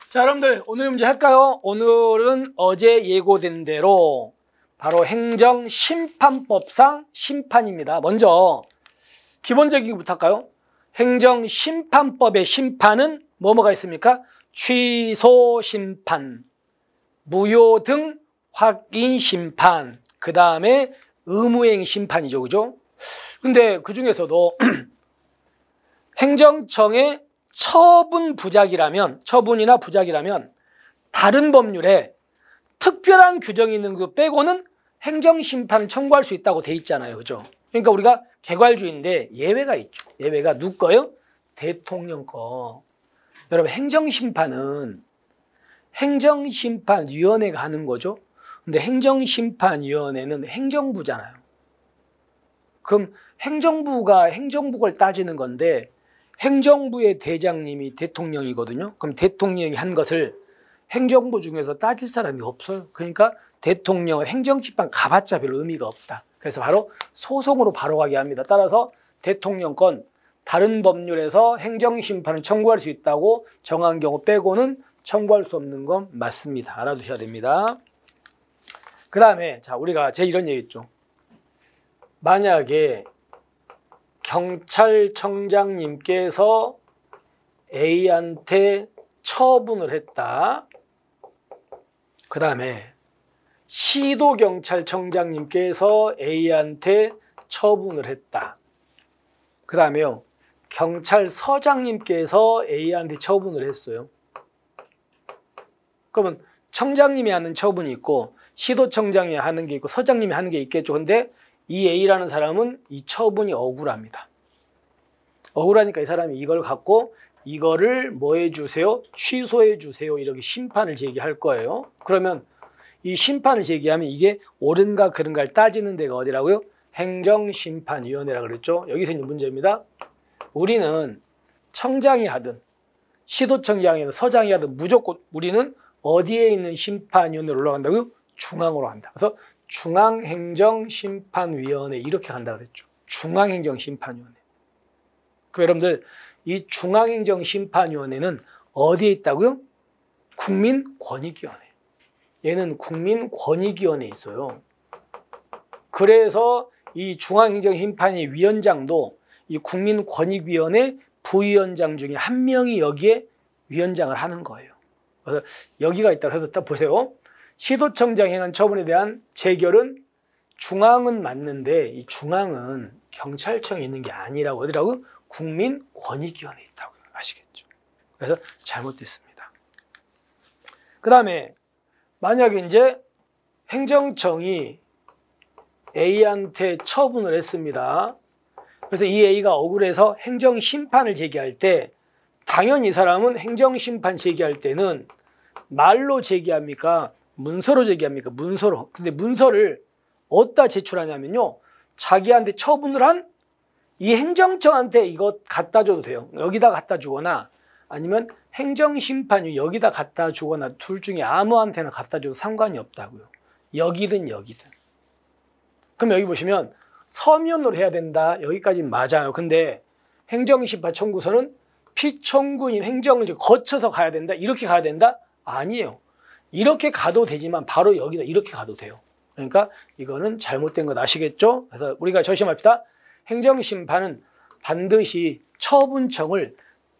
자, 여러분들 오늘 문제 할까요? 오늘은 어제 예고된 대로 바로 행정심판법상 심판입니다. 먼저 기본적인 것부터 할까요? 행정심판법의 심판은 뭐가 있습니까? 취소심판, 무효 등 확인심판, 그 다음에 의무행심판이죠. 그죠? 근데 그 중에서도 행정청의 처분이나 부작이라면 다른 법률에 특별한 규정이 있는 거 빼고는 행정심판을 청구할 수 있다고 돼 있잖아요. 그죠? 그러니까 우리가 개괄주의인데 예외가 있죠. 예외가 누구 거예요? 대통령 거. 여러분, 행정심판은 행정심판위원회가 하는 거죠. 근데 행정심판위원회는 행정부잖아요. 그럼 행정부가 행정부를 따지는 건데 행정부의 대장님이 대통령이거든요. 그럼 대통령이 한 것을 행정부 중에서 따질 사람이 없어요. 그러니까 대통령 행정심판 가봤자 별 의미가 없다. 그래서 바로 소송으로 바로 가게 합니다. 따라서 대통령 건 다른 법률에서 행정심판을 청구할 수 있다고 정한 경우 빼고는 청구할 수 없는 건 맞습니다. 알아두셔야 됩니다. 그 다음에 자, 우리가 이런 얘기 했죠. 만약에 경찰청장님께서 A한테 처분을 했다. 그 다음에 시도경찰청장님께서 A한테 처분을 했다. 그 다음에요, 경찰서장님께서 A한테 처분을 했어요. 그러면 청장님이 하는 처분이 있고 시도청장이 하는 게 있고 서장님이 하는 게 있겠죠. 근데 이 A라는 사람은 이 처분이 억울합니다. 억울하니까 이 사람이 이걸 갖고 이거를 뭐 해주세요? 취소해 주세요. 이렇게 심판을 제기할 거예요. 그러면 이 심판을 제기하면 이게 옳은가 그른가를 따지는 데가 어디라고요? 행정심판위원회라고 그랬죠. 여기서 있는 문제입니다. 우리는 청장이 하든 시도청장이 하든 서장이 하든 무조건 우리는 어디에 있는 심판위원회로 올라간다고요? 중앙으로 한다. 그래서 중앙행정심판위원회 이렇게 간다 그랬죠. 중앙행정심판위원회. 그럼 여러분들 이 중앙행정심판위원회는 어디에 있다고요? 국민권익위원회. 얘는 국민권익위원회에 있어요. 그래서 이 중앙행정심판위 위원장도 이 국민권익위원회 부위원장 중에 한 명이 여기에 위원장을 하는 거예요. 그래서 여기가 있다고 해서 딱 보세요. 시도청장이 행한 처분에 대한 재결은 중앙은 맞는데 이 중앙은 경찰청에 있는 게 아니라고 하더라고요. 국민권익위원회에 있다고요. 아시겠죠? 그래서 잘못됐습니다. 그 다음에 만약에 이제 행정청이 A한테 처분을 했습니다. 그래서 이 A가 억울해서 행정심판을 제기할 때 당연히 이 사람은 행정심판 제기할 때는 말로 제기합니까? 문서로 제기합니까? 문서로. 근데 문서를 어디다 제출하냐면요, 자기한테 처분을 한 이 행정청한테 이거 갖다 줘도 돼요. 여기다 갖다 주거나 아니면 행정심판이 여기다 갖다 주거나 둘 중에 아무한테나 갖다 줘도 상관이 없다고요. 여기든 여기든. 그럼 여기 보시면 서면으로 해야 된다. 여기까지는 맞아요. 근데 행정심판 청구서는 피청구인 행정을 거쳐서 가야 된다. 이렇게 가야 된다? 아니에요. 이렇게 가도 되지만 바로 여기다 이렇게 가도 돼요. 그러니까 이거는 잘못된 것 아시겠죠? 그래서 우리가 조심합시다. 행정심판은 반드시 처분청을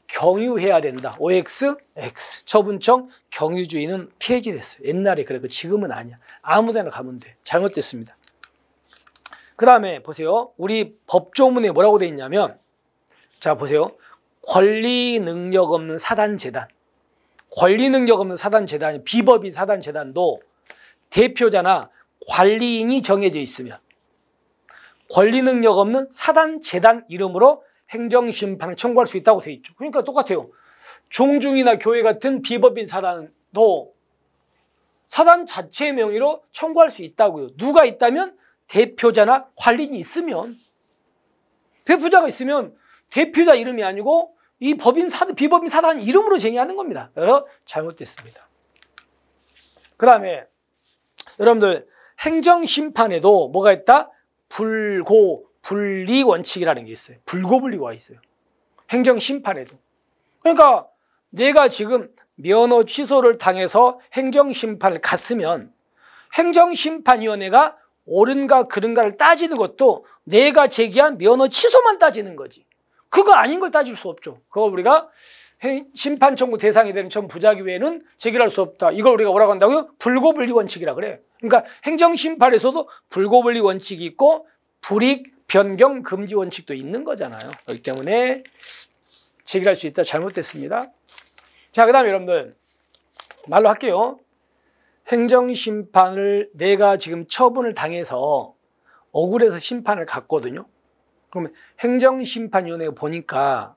경유해야 된다. OX, X. 처분청 경유주의는 폐지됐어요. 옛날에 그랬고 지금은 아니야. 아무데나 가면 돼. 잘못됐습니다. 그 다음에 보세요. 우리 법조문에 뭐라고 돼 있냐면, 자 보세요. 권리 능력 없는 사단재단. 권리 능력 없는 사단재단이 비법인 사단재단도 대표자나 관리인이 정해져 있으면 권리 능력 없는 사단재단 이름으로 행정심판을 청구할 수 있다고 돼 있죠. 그러니까 똑같아요. 종중이나 교회 같은 비법인 사단도 사단 자체의 명의로 청구할 수 있다고요. 누가 있다면 대표자나 관리인이 있으면. 대표자가 있으면 대표자 이름이 아니고 이 비법인 사단 이름으로 쟁의하는 겁니다. 그래서 잘못됐습니다. 그 다음에 여러분들 행정심판에도 뭐가 있다? 불고, 불리 원칙이라는 게 있어요. 불고불리가 있어요. 행정심판에도. 그러니까 내가 지금 면허 취소를 당해서 행정심판을 갔으면 행정심판위원회가 옳은가 그른가를 따지는 것도 내가 제기한 면허 취소만 따지는 거지. 그거 아닌 걸 따질 수 없죠. 그거 우리가 심판 청구 대상이 되는 전 부작위 외에는 제기할 수 없다. 이걸 우리가 뭐라고 한다고요? 불고불리 원칙이라 그래. 그러니까 행정심판에서도 불고불리 원칙이 있고 불이익 변경 금지 원칙도 있는 거잖아요. 그렇기 때문에 제기할 수 있다. 잘못됐습니다. 자, 그 다음에 여러분들 말로 할게요. 행정심판을 내가 지금 처분을 당해서 억울해서 심판을 갔거든요. 그러면 행정심판위원회가 보니까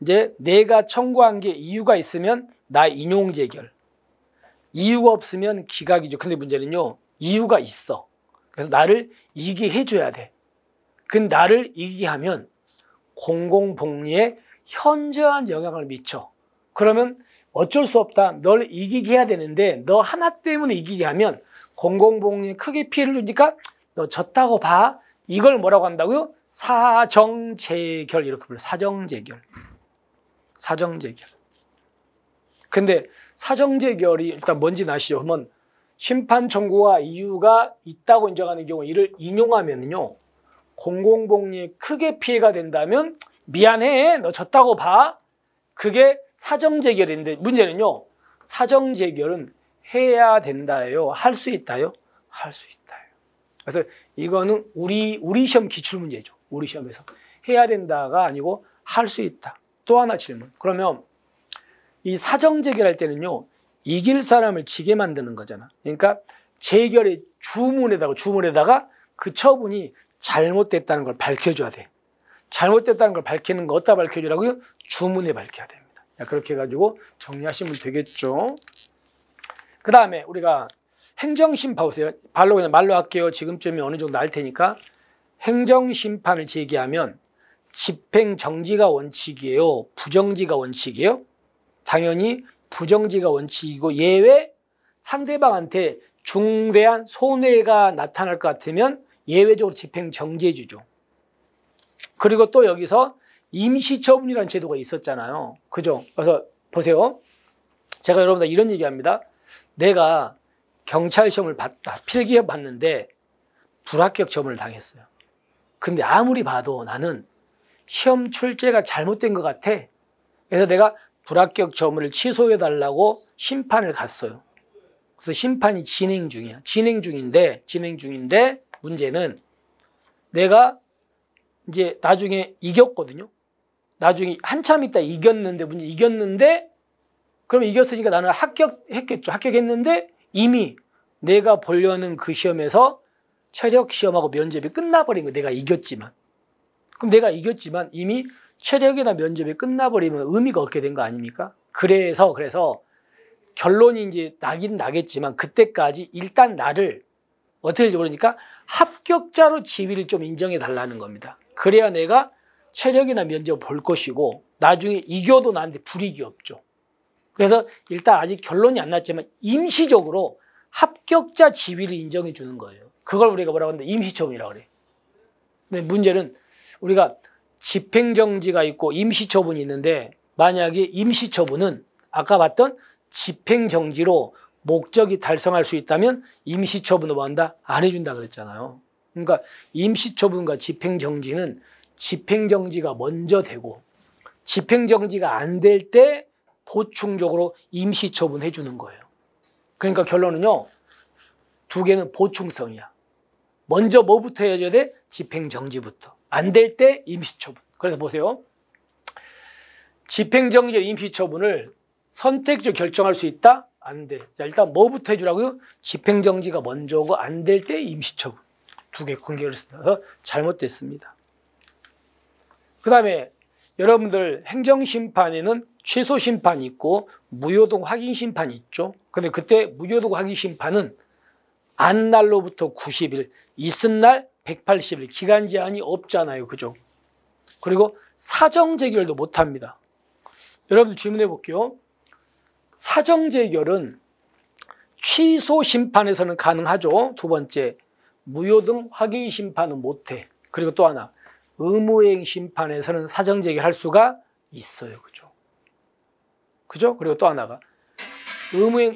이제 내가 청구한 게 이유가 있으면 나 인용재결, 이유가 없으면 기각이죠. 근데 문제는요, 이유가 있어. 그래서 나를 이기게 해줘야 돼. 근데 나를 이기게 하면 공공복리에 현저한 영향을 미쳐. 그러면 어쩔 수 없다. 널 이기게 해야 되는데 너 하나 때문에 이기게 하면 공공복리에 크게 피해를 주니까 너 졌다고 봐. 이걸 뭐라고 한다고요? 사정재결 이렇게 불러요. 사정재결. 사정재결. 근데 사정재결이 일단 뭔지 아시죠? 그러면 심판 청구가 이유가 있다고 인정하는 경우 이를 인용하면요. 공공복리에 크게 피해가 된다면 미안해. 너 졌다고 봐. 그게 사정재결인데 문제는요. 사정재결은 해야 된다예요. 할 수 있다요? 할 수 있다요. 그래서 이거는 우리 시험 기출문제죠. 우리 시험에서. 해야 된다가 아니고 할 수 있다. 또 하나 질문. 그러면 이 사정재결할 때는요. 이길 사람을 지게 만드는 거잖아. 그러니까 재결의 주문에다가 그 처분이 잘못됐다는 걸 밝혀줘야 돼. 잘못됐다는 걸 밝히는 거 어디다 밝혀주라고요? 주문에 밝혀야 됩니다. 그렇게 해가지고 정리하시면 되겠죠. 그 다음에 우리가 행정심판 보세요. 그냥 말로 할게요. 지금쯤이 어느 정도 알 테니까. 행정심판을 제기하면 집행정지가 원칙이에요? 부정지가 원칙이에요? 당연히 부정지가 원칙이고 예외 상대방한테 중대한 손해가 나타날 것 같으면 예외적으로 집행정지해 주죠. 그리고 또 여기서 임시처분이라는 제도가 있었잖아요. 그죠? 그래서 보세요. 제가 여러분들 이런 얘기합니다. 내가 경찰 시험을 봤다. 필기해 봤는데 불합격 처분을 당했어요. 근데 아무리 봐도 나는 시험 출제가 잘못된 것 같아. 그래서 내가 불합격 처분을 취소해 달라고 심판을 갔어요. 그래서 심판이 진행 중이야. 진행 중인데 문제는 내가 이제 나중에 이겼거든요. 나중에 한참 있다 이겼는데 그러면 이겼으니까 나는 합격했겠죠. 합격했는데 이미 내가 보려는 그 시험에서 체력 시험하고 면접이 끝나버린 거야. 내가 이겼지만. 그럼 내가 이겼지만 이미 체력이나 면접이 끝나버리면 의미가 없게 된 거 아닙니까? 그래서 결론이 이제 나긴 나겠지만 그때까지 일단 나를 어떻게 할지 모르니까 합격자로 지위를 좀 인정해 달라는 겁니다. 그래야 내가 체력이나 면접을 볼 것이고 나중에 이겨도 나한테 불이익이 없죠. 그래서 일단 아직 결론이 안 났지만 임시적으로 합격자 지위를 인정해 주는 거예요. 그걸 우리가 뭐라고 하는데 임시처분이라고 그래요. 근데 문제는 우리가 집행정지가 있고 임시처분이 있는데 만약에 임시처분은 아까 봤던 집행정지로 목적이 달성할 수 있다면 임시처분을 뭐 한다? 안 해준다 그랬잖아요. 그러니까 임시처분과 집행정지는 집행정지가 먼저 되고 집행정지가 안 될 때 보충적으로 임시처분 해주는 거예요. 그러니까 결론은요. 두 개는 보충성이야. 먼저 뭐부터 해줘야 돼? 집행정지부터. 안 될 때 임시처분. 그래서 보세요. 집행정지와 임시처분을 선택적으로 결정할 수 있다? 안 돼. 자, 일단 뭐부터 해주라고요? 집행정지가 먼저고 안 될 때 임시처분. 두 개 관계를 써서 잘못됐습니다. 그 다음에 여러분들 행정심판에는 취소심판이 있고 무효동 확인심판이 있죠. 근데 그때 무효동 확인심판은 안 날로부터 90일, 있은 날 180일 기간 제한이 없잖아요. 그죠? 그리고 사정재결도 못합니다. 여러분들 질문해 볼게요. 사정재결은 취소심판에서는 가능하죠. 두 번째, 무효등 확인심판은 못해. 그리고 또 하나, 의무행심판에서는 사정재결할 수가 있어요. 그죠? 그죠? 그리고 또 하나가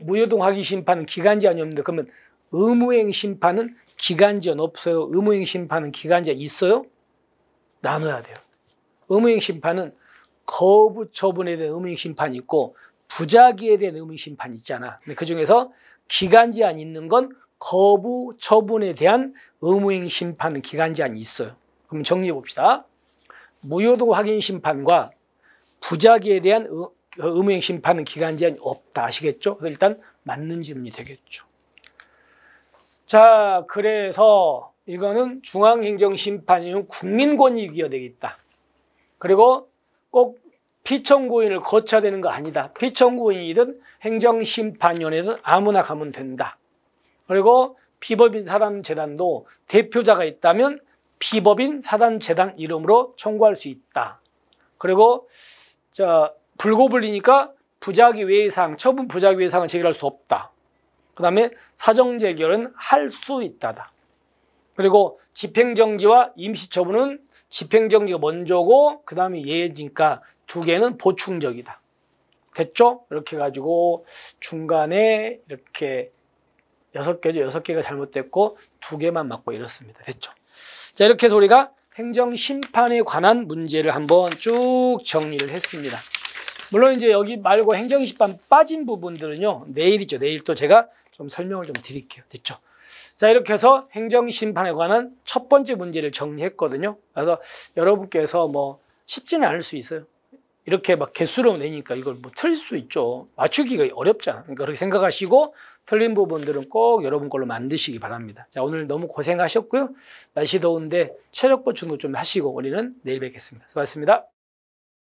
무효동 확인 심판은 기간 제한이 없는데 그러면 의무행 심판은 기간 제한 없어요? 의무행 심판은 기간 제한 있어요? 나눠야 돼요. 의무행 심판은 거부 처분에 대한 의무행 심판이 있고 부작위에 대한 의무행 심판이 있잖아. 근데 그중에서 기간 제한 있는 건 거부 처분에 대한 의무행 심판은 기간 제한이 있어요. 그럼 정리해 봅시다. 무효동 확인 심판과 부작위에 대한 의무행 심판은 기간 제한이 없다. 아시겠죠? 일단 맞는 질문이 되겠죠. 자, 그래서 이거는 중앙행정심판이면 국민권익위가 되겠다. 그리고 꼭 피청구인을 거쳐야 되는 거 아니다. 피청구인이든 행정심판위원회든 아무나 가면 된다. 그리고 피법인 사단재단도 대표자가 있다면 피법인 사단재단 이름으로 청구할 수 있다. 그리고 불고불리니까 부작위 외의 사항, 처분 부작위 외의 사항을 제기할 수 없다. 그 다음에 사정재결은 할 수 있다다. 그리고 집행정지와 임시처분은 집행정지가 먼저고 그 다음에 예지니까 두 개는 보충적이다. 됐죠? 이렇게 해가지고 중간에 이렇게 6개죠. 6개가 잘못됐고 2개만 맞고 이렇습니다. 됐죠? 자, 이렇게 해서 우리가 행정심판에 관한 문제를 한번 쭉 정리를 했습니다. 물론 이제 여기 말고 행정심판 빠진 부분들은요, 내일이죠. 내일 또 제가 좀 설명을 좀 드릴게요. 됐죠? 자, 이렇게 해서 행정심판에 관한 첫 번째 문제를 정리했거든요. 그래서 여러분께서 뭐 쉽지는 않을 수 있어요. 이렇게 막 개수로 내니까 이걸 뭐 틀릴 수 있죠. 맞추기가 어렵잖아. 그러니까 그렇게 생각하시고 틀린 부분들은 꼭 여러분 걸로 만드시기 바랍니다. 자, 오늘 너무 고생하셨고요. 날씨 더운데 체력 보충도 좀 하시고 우리는 내일 뵙겠습니다. 수고하셨습니다.